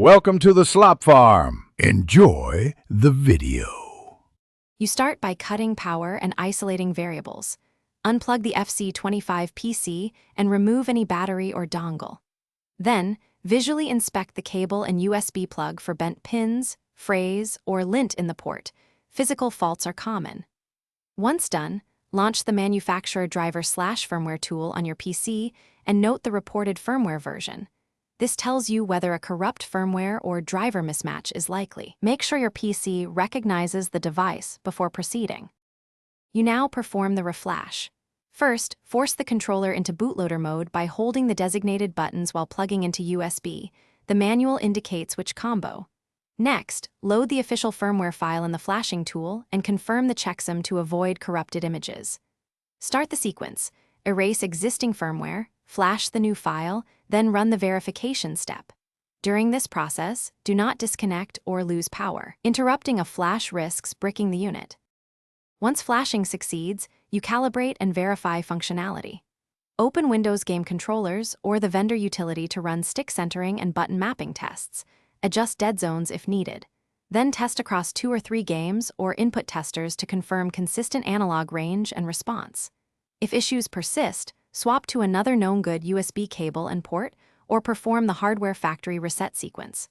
Welcome to the Slop Farm. Enjoy the video. You start by cutting power and isolating variables. Unplug the FC25 PC and remove any battery or dongle. Then, visually inspect the cable and USB plug for bent pins, frays, or lint in the port. Physical faults are common. Once done, launch the manufacturer driver/firmware tool on your PC and note the reported firmware version. This tells you whether a corrupt firmware or driver mismatch is likely. Make sure your PC recognizes the device before proceeding. You now perform the reflash. First, force the controller into bootloader mode by holding the designated buttons while plugging into USB. The manual indicates which combo. Next, load the official firmware file in the flashing tool and confirm the checksum to avoid corrupted images. Start the sequence. Erase existing firmware, flash the new file, then run the verification step. During this process, do not disconnect or lose power. Interrupting a flash risks bricking the unit. Once flashing succeeds, you calibrate and verify functionality. Open Windows Game Controllers or the vendor utility to run stick centering and button mapping tests. Adjust dead zones if needed. Then test across 2 or 3 games or input testers to confirm consistent analog range and response. If issues persist, swap to another known good USB cable and port, or perform the hardware factory reset sequence.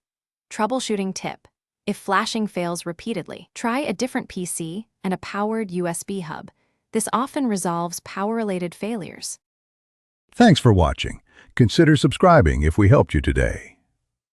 Troubleshooting tip. If flashing fails repeatedly, try a different PC and a powered USB hub. This often resolves power-related failures. Thanks for watching. Consider subscribing if we helped you today.